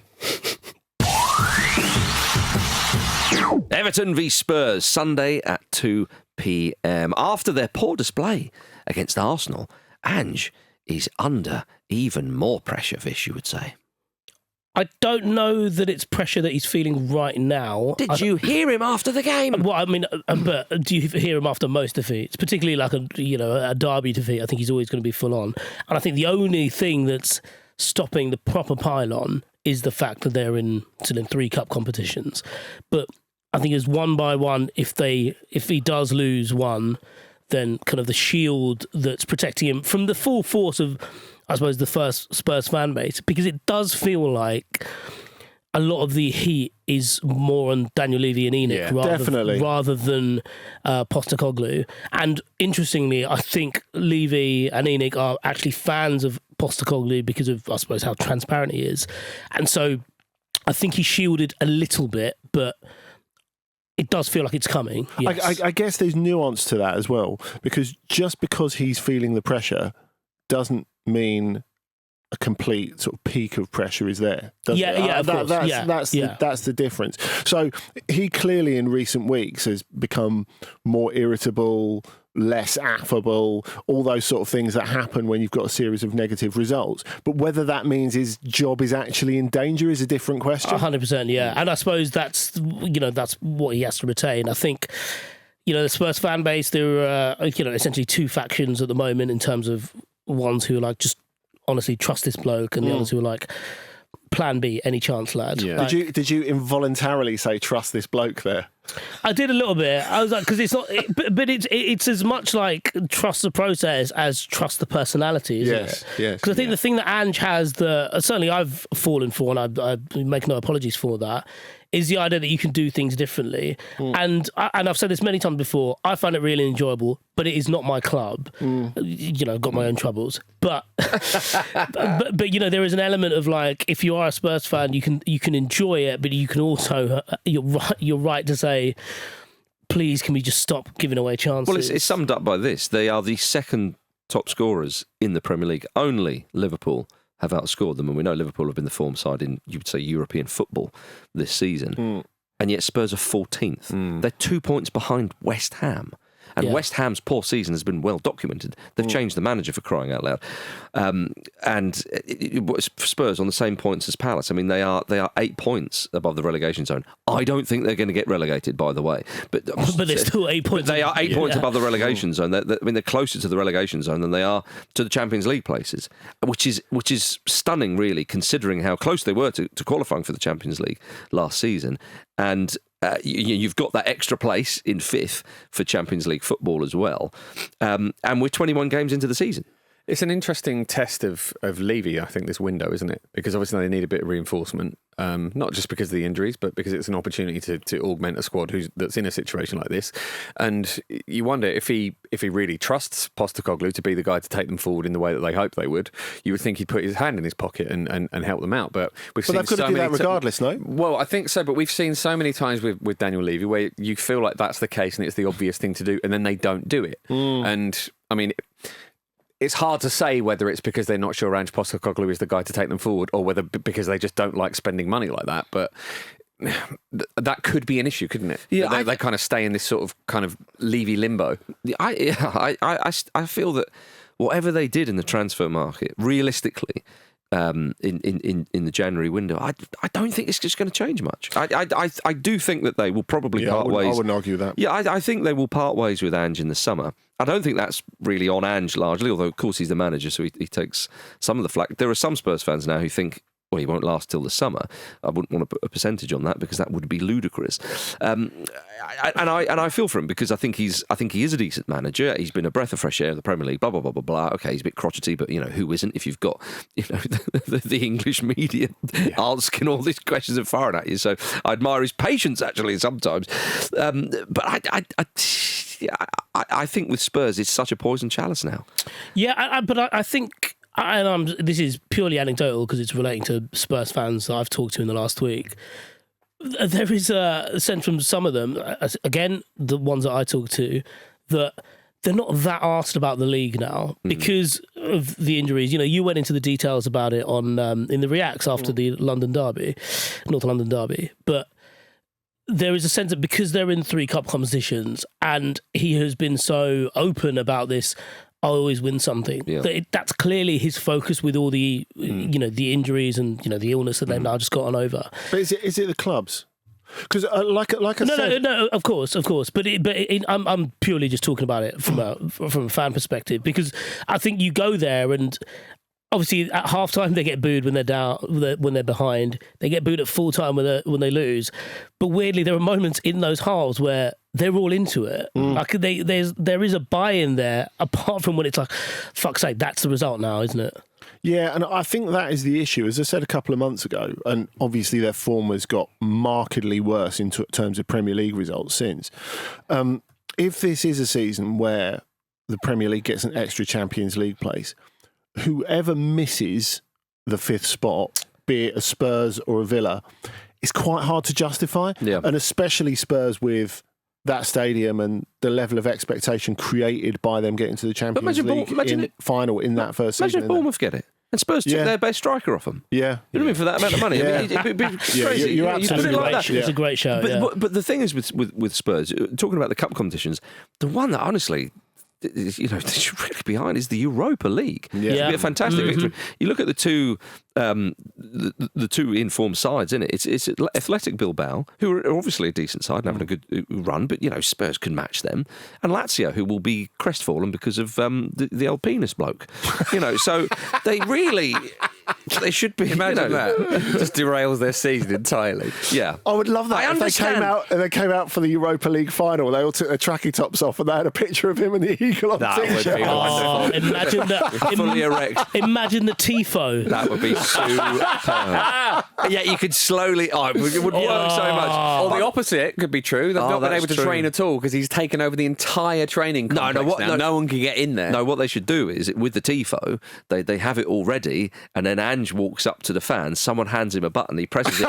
Everton v Spurs, Sunday at 2 p.m. After their poor display against Arsenal, Ange is under even more pressure, Vish, you would say. I don't know that it's pressure that he's feeling right now. Did you hear him after the game? Well, I mean, but do you hear him after most defeats, particularly like a derby defeat? I think he's always going to be full on. And I think the only thing that's stopping the proper pile-on is the fact that they're still in 3 cup competitions. But I think it's one by one. If he does lose one, then kind of the shield that's protecting him from the full force of, I suppose, the first Spurs fan base, because it does feel like a lot of the heat is more on Daniel Levy and ENIC rather than Postecoglou. And interestingly, I think Levy and ENIC are actually fans of Postecoglou because of, I suppose, how transparent he is. And so I think he's shielded a little bit, but it does feel like it's coming. Yes. I guess there's nuance to that as well, because just because he's feeling the pressure doesn't mean a complete sort of peak of pressure is there. Of course. That's the difference. So he clearly in recent weeks has become more irritable, less affable, all those sort of things that happen when you've got a series of negative results. But whether that means his job is actually in danger is a different question. 100%, yeah. And I suppose that's what he has to retain. I think, the Spurs fan base, there are, essentially 2 factions at the moment in terms of ones who are like, just honestly trust this bloke, and the others who are like, plan B, any chance, lad. Yeah. Like, Did you involuntarily say trust this bloke there? I did a little bit. I was like, because it's not, but it's as much like trust the process as trust the personality, isn't it? Yes. Because I think the thing that Ange has, certainly I've fallen for, and I make no apologies for that, is the idea that you can do things differently. And I've said this many times before, I find it really enjoyable, but it is not my club. Got my own troubles. But there is an element of like, if you are a Spurs fan, you can enjoy it, but you can also, you're right to say, please, can we just stop giving away chances? Well, it's summed up by this. They are the second top scorers in the Premier League. Only Liverpool have outscored them, and we know Liverpool have been the form side in, you would say, European football this season. And yet Spurs are 14th. They're 2 points behind West Ham. And West Ham's poor season has been well documented. They've changed the manager, for crying out loud. And Spurs on the same points as Palace. I mean, they are 8 points above the relegation zone. I don't think they're going to get relegated, by the way. But they're still 8 points. They are 8 points above the relegation zone. They're closer to the relegation zone than they are to the Champions League places, which is stunning, really, considering how close they were to qualifying for the Champions League last season. And you've got that extra place in 5th for Champions League football as well. And we're 21 games into the season. It's an interesting test of Levy, I think, this window, isn't it? Because obviously they need a bit of reinforcement, not just because of the injuries, but because it's an opportunity to augment a squad that's in a situation like this. And you wonder if he really trusts Postecoglou to be the guy to take them forward in the way that they hope they would. You would think he'd put his hand in his pocket and help them out. But we've seen they've got to do that regardless, no? Well, I think so, but we've seen so many times with Daniel Levy where you feel like that's the case and it's the obvious thing to do, and then they don't do it. And I mean, it's hard to say whether it's because they're not sure Ange Postecoglou is the guy to take them forward, or whether because they just don't like spending money like that. But that could be an issue, couldn't it? Yeah, they kind of stay in this sort of kind of Levy limbo. I feel that whatever they did in the transfer market, realistically, in the January window, I don't think it's just going to change much. I do think that they will probably part ways. I wouldn't argue that. Yeah, I think they will part ways with Ange in the summer. I don't think that's really on Ange largely, although of course he's the manager, so he takes some of the flack. There are some Spurs fans now who think, well, he won't last till the summer. I wouldn't want to put a percentage on that because that would be ludicrous. And I feel for him because I think he is a decent manager. He's been a breath of fresh air in the Premier League. Blah blah blah blah blah. Okay, he's a bit crotchety, but who isn't? If you've got the English media asking all these questions and firing at you, so I admire his patience actually sometimes. But I think with Spurs, it's such a poison chalice now. Yeah, but I think. And this is purely anecdotal because it's relating to Spurs fans that I've talked to in the last week. There is a sense from some of them, again, the ones that I talk to, that they're not that arsed about the league now because of the injuries. You went into the details about it on in the reacts after the North London derby, but there is a sense that because they're in 3 cup competitions and he has been so open about this, I always win something. Yeah. That's clearly his focus with all the, the injuries and the illness that they've now just gotten over. But is it the clubs? Because like I said, no, of course. But I'm purely just talking about it from a fan perspective because I think you go there and. Obviously, at half time they get booed when they're down, when they're behind. They get booed at full time when they lose. But weirdly, there are moments in those halves where they're all into it. Like there is a buy-in there. Apart from when it's like, fuck's sake, that's the result now, isn't it? Yeah, and I think that is the issue. As I said a couple of months ago, and obviously their form has got markedly worse in terms of Premier League results since. If this is a season where the Premier League gets an extra Champions League place, whoever misses the 5th spot, be it a Spurs or a Villa, it's quite hard to justify. Yeah. And especially Spurs with that stadium and the level of expectation created by them getting to the Champions League final in that first season. Imagine if Bournemouth get it. And Spurs took their best striker off them. Yeah. You know what I mean? For that amount of money. I mean, it'd be crazy. You're absolutely right. It's a great show. But the thing is with Spurs, talking about the cup competitions, the one that honestly... they should really be behind is the Europa League. Yeah. It'd be a fantastic victory. You look at the two informed sides, isn't it? It's Athletic Bilbao, who are obviously a decent side and having a good run, but Spurs can match them, and Lazio, who will be crestfallen because of the Alpinist bloke. So they really. They should be. Imagine that. Just derails their season entirely. Yeah. I would love that. If they came out for the Europa League final, they all took their tracky tops off and they had a picture of him and the eagle on the t-shirt. Imagine that. Fully erect. Imagine the tifo. That would be superb. Yeah, you could slowly... it would work so much. Or the opposite could be true. They've not been able to train at all because he's taken over the entire training complex now. No one can get in there. No, what they should do is, with the tifo, they have it all ready, and then Ange walks up to the fans, someone hands him a button, he presses it,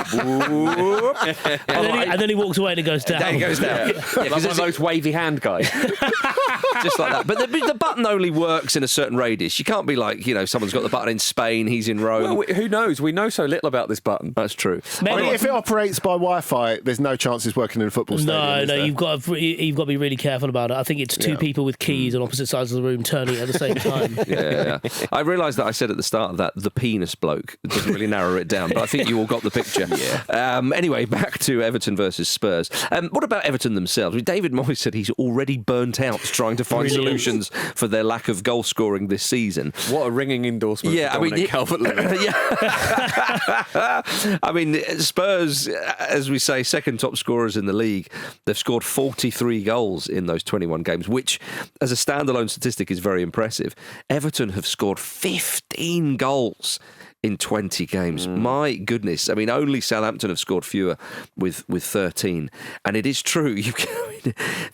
and then he walks away and it goes down. Then he goes down. Like one of those wavy hand guys. Just like that. But the button only works in a certain radius. You can't be like, someone's got the button in Spain, he's in Rome. Well, who knows? We know so little about this button. That's true. If it operates by Wi-Fi, there's no chance it's working in a football stadium. No, you've got to be really careful about it. I think it's 2 people with keys on opposite sides of the room turning at the same time. Yeah. I realised that I said at the start of that, the penis penis bloke. It doesn't really narrow it down, but I think you all got the picture. Anyway, back to Everton versus Spurs. What about Everton themselves? I mean, David Moyes said he's already burnt out trying to find solutions for their lack of goal scoring this season. What a ringing endorsement for Dominic Calvert-Lewin. I mean, Spurs, as we say, second top scorers in the league. They've scored 43 goals in those 21 games, which, as a standalone statistic, is very impressive. Everton have scored 15 goals in 20 games. My goodness. I mean, only Southampton have scored fewer with 13. And it is true.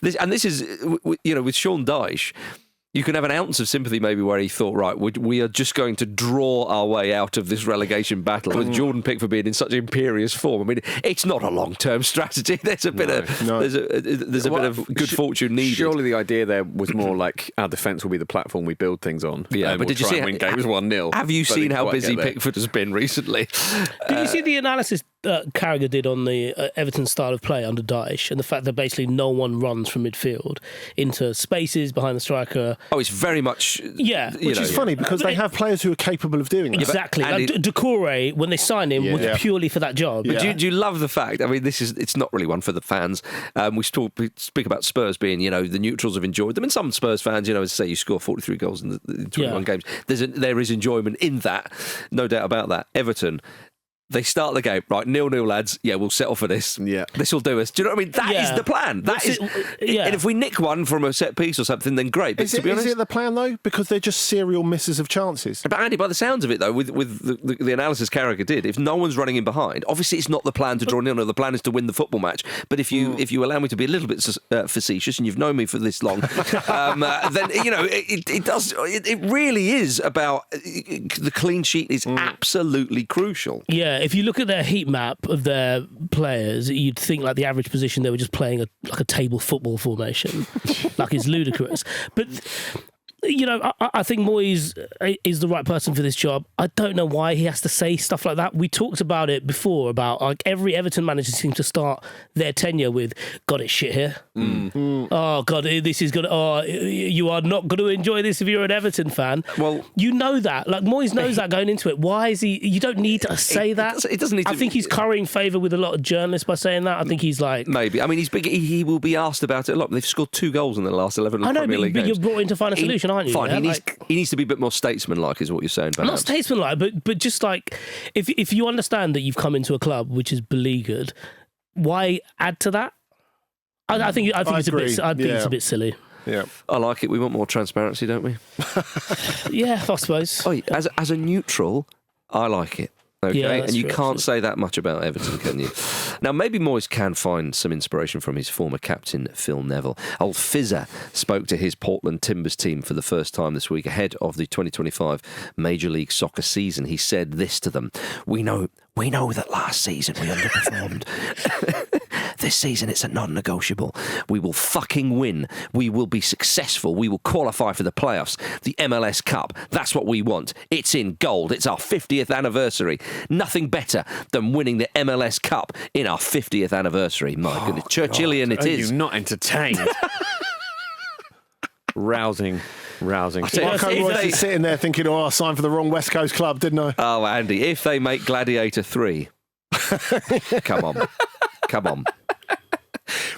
This is, with Sean Dyche, you can have an ounce of sympathy maybe where he thought, right, we are just going to draw our way out of this relegation battle with Jordan Pickford being in such imperious form. I mean, it's not a long-term strategy. There's a bit of bit of good fortune needed. Surely the idea there was more like our defence will be the platform we build things on. Yeah, but we'll did you see win games 1-0? Have you seen how busy Pickford has been recently? Did you see the analysis Carragher did on the Everton style of play under Dyche and the fact that basically no one runs from midfield into spaces behind the striker? Oh, it's very much... Yeah. Which is funny because they have players who are capable of doing that. Exactly. Like Decore, when they signed him, was purely for that job. But do you love the fact, I mean, it's not really one for the fans. We speak about Spurs being, the neutrals have enjoyed them. And some Spurs fans, as I say, you score 43 goals in 21 games. There is enjoyment in that. No doubt about that. Everton... They start the game, right, 0-0, lads. Yeah, we'll settle for this. Yeah. This will do us. Do you know what I mean? That is the plan. And if we nick one from a set piece or something, then great. But is it the plan, though? Because they're just serial misses of chances. But Andy, by the sounds of it, though, with the analysis Carragher did, if no one's running in behind, obviously it's not the plan to draw nil. The plan is to win the football match. But if you allow me to be a little bit facetious, and you've known me for this long, then, it really is about the clean sheet is absolutely crucial. Yeah. If you look at their heat map of their players, you'd think like the average position they were just playing like a table football formation. Like it's ludicrous. But I think Moyes is the right person for this job. I don't know why he has to say stuff like that. We talked about it before, about like every Everton manager seems to start their tenure with, "God, it's shit here. Oh, God, this is good. Oh, you are not going to enjoy this if you're an Everton fan." Well, you know that. Like, Moyes knows that going into it. Why is he... You don't need to say that. It doesn't need to... I think he's currying favour with a lot of journalists by saying that. I think he's like... Maybe. I mean, he's big. He will be asked about it a lot. They've scored 2 goals in the last 11 Premier League games. But you're brought in to find a solution, aren't you? Fine. Yeah? He needs to be a bit more statesman-like, is what you're saying. Perhaps. Not statesman-like, but just like, if you understand that you've come into a club which is beleaguered, why add to that? I think it's a bit silly. Yeah, I like it. We want more transparency, don't we? Yeah, I suppose. Oh, as a neutral, I like it. Okay, yeah, and you can't say that much about Everton, can you? Now, maybe Moyes can find some inspiration from his former captain, Phil Neville. Old Fizzer spoke to his Portland Timbers team for the first time this week ahead of the 2025 Major League Soccer season. He said this to them: We know that last season we underperformed. This season it's a non-negotiable. We will fucking win. We will be successful. We will qualify for the playoffs. The MLS Cup. That's what we want. It's in gold. It's our 50th anniversary. Nothing better than winning the MLS Cup in our 50th anniversary. My goodness. Churchillian it is. Are you not entertained? Rousing. Marco Royce is sitting there thinking, I signed for the wrong West Coast club, didn't I? Oh, Andy, if they make Gladiator 3, come on.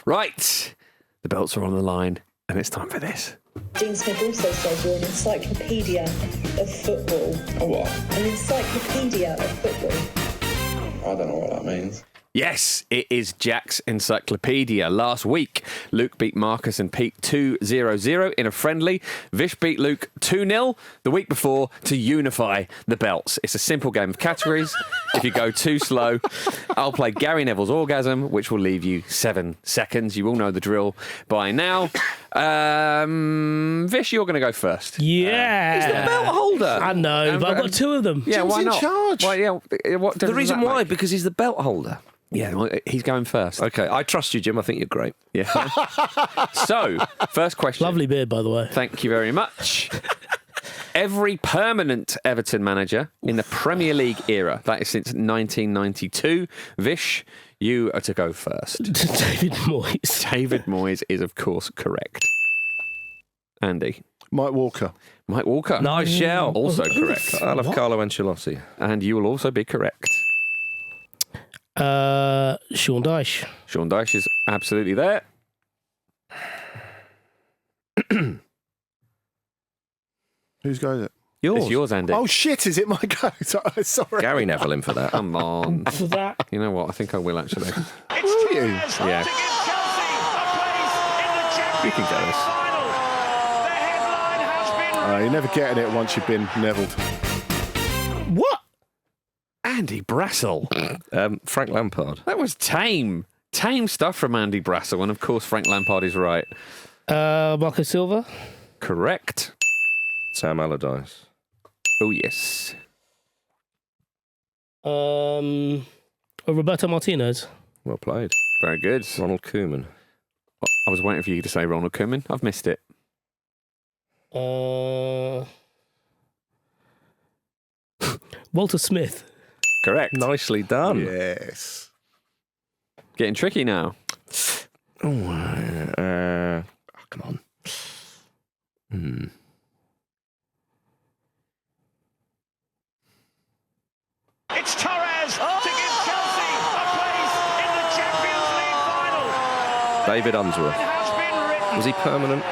Right. The belts are on the line, and it's time for this. Dean Smith also says you're an encyclopedia of football. A what? An encyclopedia of football. I don't know what that means. Yes, it is Jack's Encyclopaedia. Last week, Luke beat Marcus and Pete 2-0 in a friendly. Vish beat Luke 2-0 the week before to unify the belts. It's a simple game of categories. If you go too slow, I'll play Gary Neville's Orgasm, which will leave you 7 seconds. You all know the drill by now. Vish, you're going to go first. Yeah. He's the belt holder. I know, but I've got 2 of them. Yeah, why not? In charge. Why, yeah, The reason why, because he's the belt holder. Yeah, well, he's going first. Okay, I trust you, Jim. I think you're great. Yeah. So, first question. Lovely beard, by the way. Thank you very much. Every permanent Everton manager in the Premier League era, that is since 1992. Vish, you are to go first. David Moyes. David Moyes is, of course, correct. Andy. Mike Walker. Mike Walker. Nice shout. Also correct. I love Carlo Ancelotti. And you will also be correct. Sean Dyche. Sean Dyche is absolutely there. Whose go is it? Yours. It's yours, Andy. Oh, shit, is it my go? Sorry. Gary Neville in for that. Come on. For that. You know what? I think I will actually. Will you? Yeah. You can go this. You're never getting it once you've been Nevilled. What? Andy Brassel. Frank Lampard. That was tame. Tame stuff from Andy Brassel. And of course, Frank Lampard is right. Marco Silva. Correct. Sam Allardyce. Oh, yes. Roberto Martinez. Well played. Very good. Ronald Koeman. I was waiting for you to say Ronald Koeman. I've missed it. Walter Smith. Correct. Nicely done. Yes. Getting tricky now. Oh, come on. It's Torres to give Chelsea a place in the Champions League final. David Unsworth. Has been written. Was he permanent?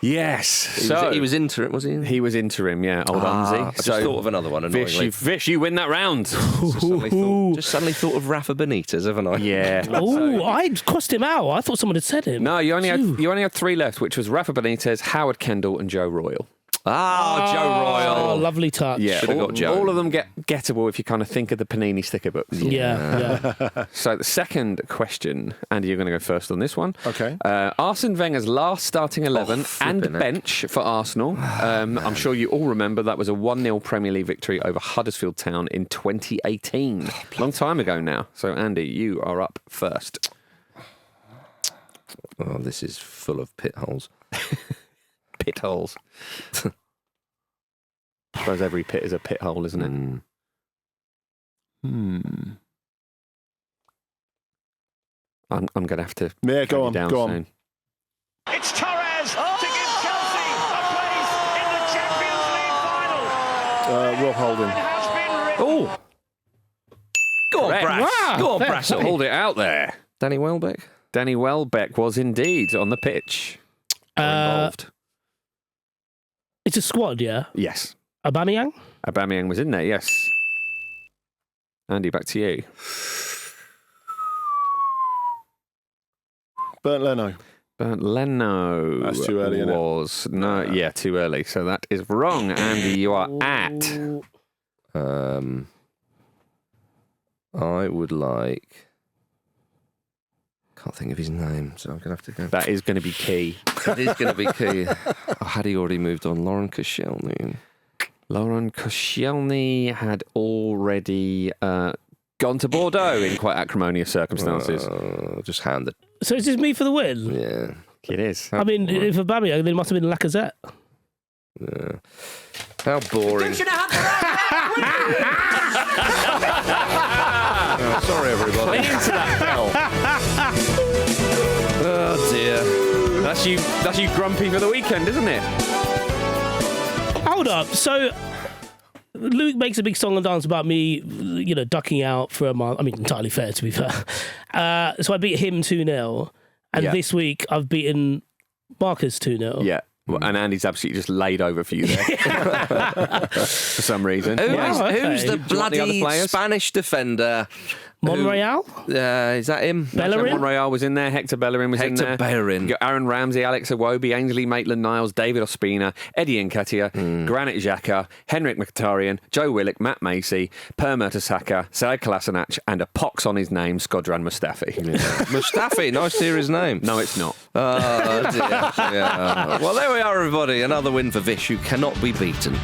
Yes. He was interim, was he? He was interim, yeah. Old I Unzi. just thought of another one. Annoyingly. Vish, you win that round. Just suddenly thought of Rafa Benitez, haven't I? Yeah. Oh, I crossed him out. I thought someone had said him. No, you only had three left, which was Rafa Benitez, Howard Kendall, and Joe Royle. Joe Oh, Royle. lovely touch. Yeah, Should've got Joe. all of them gettable if you kind of think of the Panini sticker books. Yeah. So the second question, Andy, you're going to go first on this one. Okay. Arsene Wenger's last starting 11 and flipping heck. bench for Arsenal. I'm sure you all remember that was a 1-0 Premier League victory over Huddersfield Town in 2018. Long time ago now. So Andy, you are up first. Oh, this is full of pit holes. Pit holes. I suppose every pit is a pit hole, isn't it? I'm going to have to. Yeah, go cut you on, down go on. soon. It's Torres to give Chelsea a place in the Champions League final. Rob Holding. Has been written. Oh! Go on, Correct. Brass. Wow, Go on, fair Brass. play. Hold it out there. Danny Welbeck. Danny Welbeck was indeed on the pitch. Involved. It's a squad, yeah? Yes. Aubameyang? Aubameyang was in there, yes. Andy, back to you. Bernd Leno. Bernd Leno. That's too early, isn't it? was no, yeah, too early. So that is wrong. Andy, you are at. I would like. Can't think of his name, so I'm gonna have to go. That is going to be key. It is going to be key. Had he already moved on? Lauren Koscielny. Lauren Koscielny had already gone to Bordeaux in quite acrimonious circumstances. Just hand it. So is this me for the win? Yeah. It is. I mean, if Aubameyang, then it must have been Lacazette. Yeah. How boring. Oh, sorry, everybody. Oh dear. That's you grumpy for the weekend, isn't it? Hold up. So Luke makes a big song and dance about me, ducking out for a month. I mean, entirely fair, to be fair. So I beat him 2-0. And Yeah. this week I've beaten Marcus 2-0. Yeah. Well, and Andy's absolutely just laid over for you there for some reason. Who's okay. the Do you want the other bloody players? Spanish defender? Monreal? Is that him? Bellerin? Monreal was in there. Hector Bellerin was in there. Hector Bellerin. You got Aaron Ramsey, Alex Iwobi, Ainsley Maitland-Niles, David Ospina, Eddie Nketiah, Granit Xhaka, Henrik Mkhitaryan, Joe Willock, Matt Macy, Per Mertesacker, Saad Kolasinac, and a pox on his name, Skodran Mustafi. Mustafi, nice to hear his name. No, it's not. Oh, dear. Yeah. Well, there we are, everybody. Another win for Vish, who cannot be beaten.